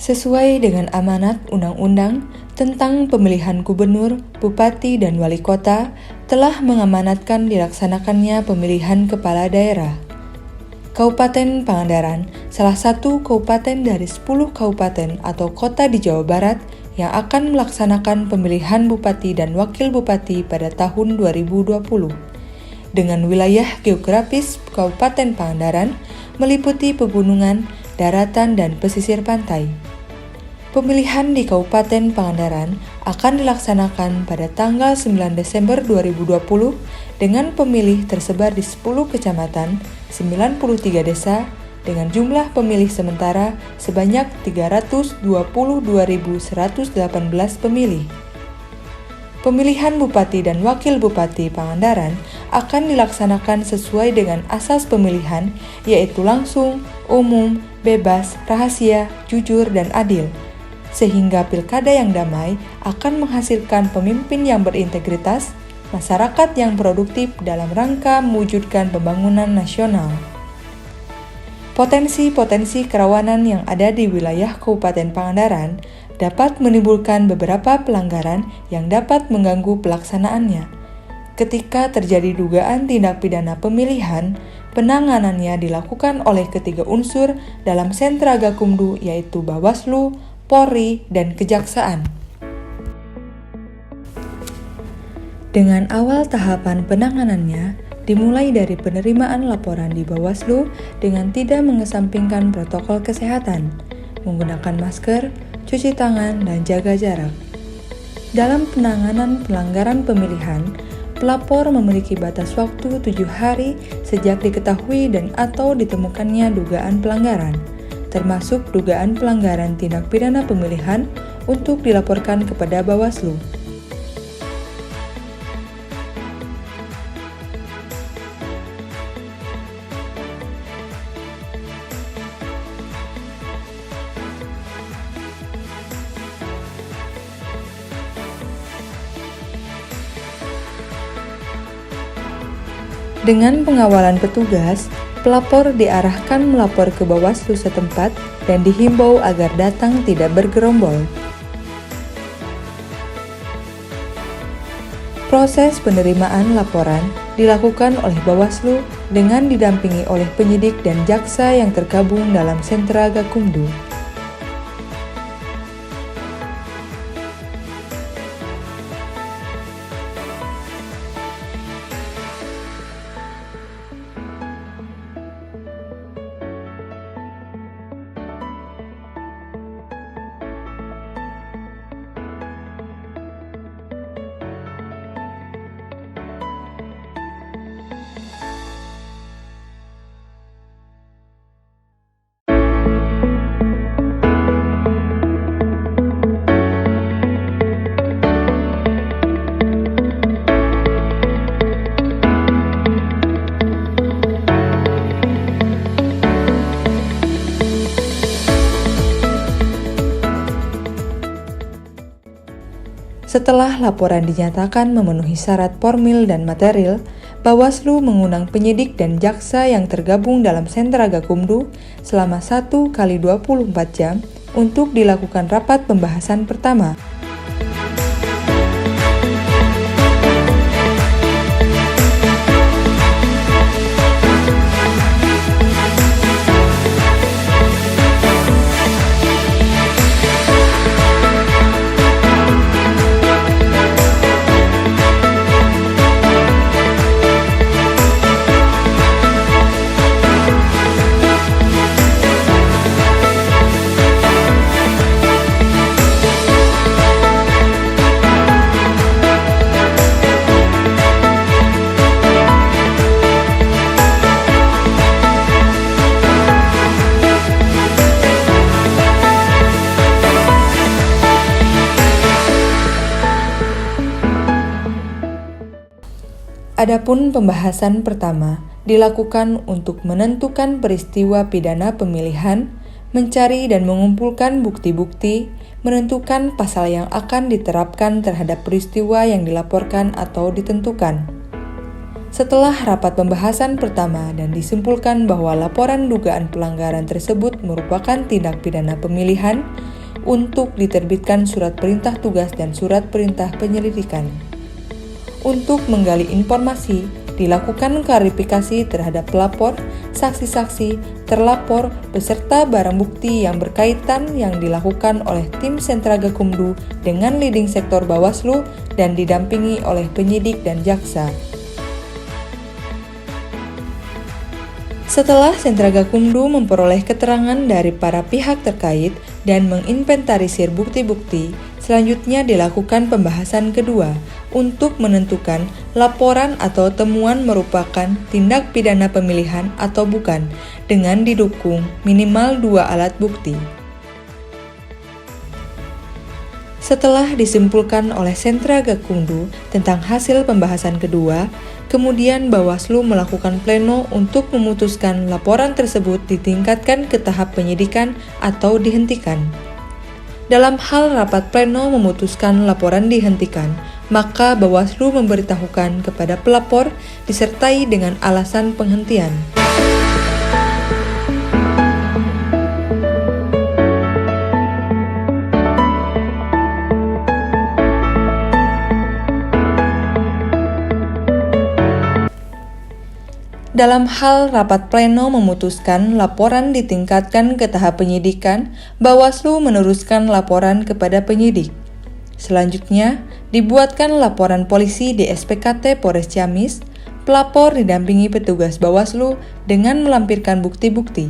Sesuai dengan amanat Undang-Undang tentang Pemilihan Gubernur, Bupati, dan Wali Kota, telah mengamanatkan dilaksanakannya pemilihan kepala daerah. Kabupaten Pangandaran, salah satu kabupaten dari 10 kabupaten atau kota di Jawa Barat yang akan melaksanakan pemilihan bupati dan wakil bupati pada tahun 2020. Dengan wilayah geografis Kabupaten Pangandaran meliputi pegunungan, daratan, dan pesisir pantai. Pemilihan di Kabupaten Pangandaran akan dilaksanakan pada tanggal 9 Desember 2020 dengan pemilih tersebar di 10 kecamatan, 93 desa, dengan jumlah pemilih sementara sebanyak 322.118 pemilih. Pemilihan Bupati dan Wakil Bupati Pangandaran akan dilaksanakan sesuai dengan asas pemilihan, yaitu langsung, umum, bebas, rahasia, jujur, dan adil. Sehingga pilkada yang damai akan menghasilkan pemimpin yang berintegritas, masyarakat yang produktif dalam rangka mewujudkan pembangunan nasional. Potensi-potensi kerawanan yang ada di wilayah Kabupaten Pangandaran dapat menimbulkan beberapa pelanggaran yang dapat mengganggu pelaksanaannya. Ketika terjadi dugaan tindak pidana pemilihan, penanganannya dilakukan oleh ketiga unsur dalam sentra Gakumdu, yaitu Bawaslu, Polri, dan Kejaksaan. Dengan awal tahapan penanganannya, dimulai dari penerimaan laporan di Bawaslu dengan tidak mengesampingkan protokol kesehatan, menggunakan masker, cuci tangan, dan jaga jarak. Dalam penanganan pelanggaran pemilihan, pelapor memiliki batas waktu 7 hari sejak diketahui dan atau ditemukannya dugaan pelanggaran, termasuk dugaan pelanggaran tindak pidana pemilihan untuk dilaporkan kepada Bawaslu. Dengan pengawalan petugas, pelapor diarahkan melapor ke Bawaslu setempat dan dihimbau agar datang tidak bergerombol. Proses penerimaan laporan dilakukan oleh Bawaslu dengan didampingi oleh penyidik dan jaksa yang tergabung dalam sentra Gakumdu. Setelah laporan dinyatakan memenuhi syarat formil dan material, Bawaslu mengundang penyidik dan jaksa yang tergabung dalam sentra Gakumdu selama 1 kali 24 jam untuk dilakukan rapat pembahasan pertama. Adapun pembahasan pertama dilakukan untuk menentukan peristiwa pidana pemilihan, mencari dan mengumpulkan bukti-bukti, menentukan pasal yang akan diterapkan terhadap peristiwa yang dilaporkan atau ditentukan. Setelah rapat pembahasan pertama dan disimpulkan bahwa laporan dugaan pelanggaran tersebut merupakan tindak pidana pemilihan, untuk diterbitkan surat perintah tugas dan surat perintah penyelidikan. Untuk menggali informasi, dilakukan klarifikasi terhadap pelapor, saksi-saksi, terlapor, beserta barang bukti yang berkaitan yang dilakukan oleh tim Sentra Gakumdu dengan leading sektor Bawaslu dan didampingi oleh penyidik dan jaksa. Setelah Sentra Gakumdu memperoleh keterangan dari para pihak terkait dan menginventarisir bukti-bukti, selanjutnya dilakukan pembahasan kedua untuk menentukan laporan atau temuan merupakan tindak pidana pemilihan atau bukan, dengan didukung minimal 2 alat bukti. Setelah disimpulkan oleh Sentra Gakumdu tentang hasil pembahasan kedua, kemudian Bawaslu melakukan pleno untuk memutuskan laporan tersebut ditingkatkan ke tahap penyidikan atau dihentikan. Dalam hal rapat pleno memutuskan laporan dihentikan, maka Bawaslu memberitahukan kepada pelapor disertai dengan alasan penghentian. Dalam hal rapat pleno memutuskan laporan ditingkatkan ke tahap penyidikan, Bawaslu meneruskan laporan kepada penyidik. Selanjutnya, dibuatkan laporan polisi di SPKT Polres Ciamis. Pelapor didampingi petugas Bawaslu dengan melampirkan bukti-bukti.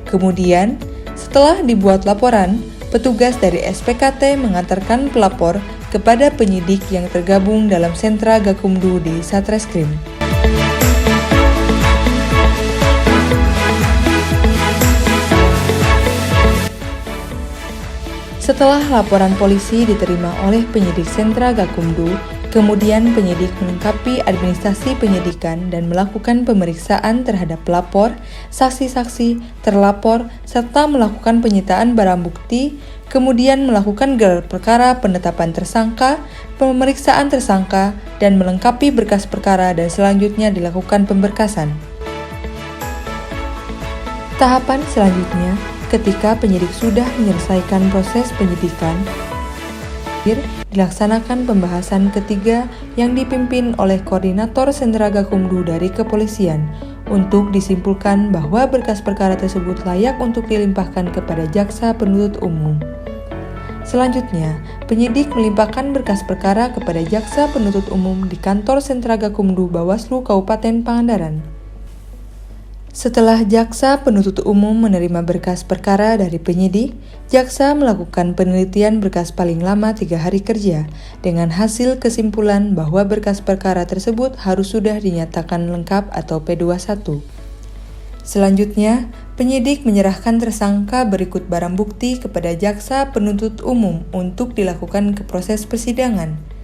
Kemudian, setelah dibuat laporan, petugas dari SPKT mengantarkan pelapor kepada penyidik yang tergabung dalam Sentra Gakumdu di Satreskrim. Setelah laporan polisi diterima oleh penyidik Sentra Gakumdu, kemudian penyidik melengkapi administrasi penyidikan dan melakukan pemeriksaan terhadap pelapor, saksi-saksi, terlapor, serta melakukan penyitaan barang bukti, kemudian melakukan gelar perkara penetapan tersangka, pemeriksaan tersangka, dan melengkapi berkas perkara dan selanjutnya dilakukan pemberkasan. Tahapan selanjutnya, ketika penyidik sudah menyelesaikan proses penyidikan, dilaksanakan pembahasan ketiga yang dipimpin oleh Koordinator Sentra Gakumdu dari Kepolisian untuk disimpulkan bahwa berkas perkara tersebut layak untuk dilimpahkan kepada Jaksa Penuntut Umum. Selanjutnya, penyidik melimpahkan berkas perkara kepada Jaksa Penuntut Umum di kantor Sentra Gakumdu Bawaslu Kabupaten Pangandaran. Setelah Jaksa Penuntut Umum menerima berkas perkara dari penyidik, Jaksa melakukan penelitian berkas paling lama 3 hari kerja, dengan hasil kesimpulan bahwa berkas perkara tersebut harus sudah dinyatakan lengkap atau P21. Selanjutnya, penyidik menyerahkan tersangka berikut barang bukti kepada Jaksa Penuntut Umum untuk dilakukan ke proses persidangan.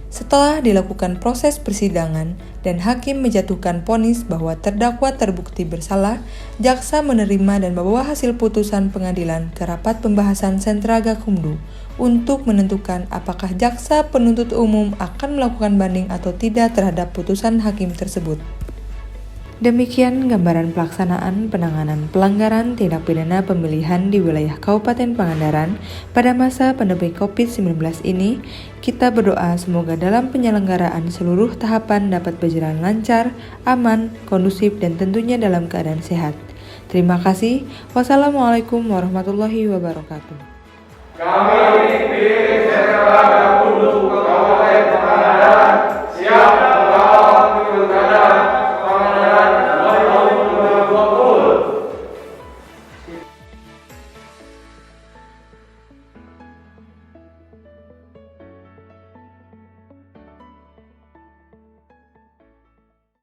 Setelah dilakukan proses persidangan dan hakim menjatuhkan vonis bahwa terdakwa terbukti bersalah, jaksa menerima dan membawa hasil putusan pengadilan ke rapat pembahasan Sentra Gakumdu untuk menentukan apakah jaksa penuntut umum akan melakukan banding atau tidak terhadap putusan hakim tersebut. Demikian gambaran pelaksanaan penanganan pelanggaran tindak pidana pemilihan di wilayah Kabupaten Pangandaran pada masa pandemi COVID-19 ini. Kita berdoa semoga dalam penyelenggaraan seluruh tahapan dapat berjalan lancar, aman, kondusif, dan tentunya dalam keadaan sehat. Terima kasih. Wassalamualaikum warahmatullahi wabarakatuh. Kami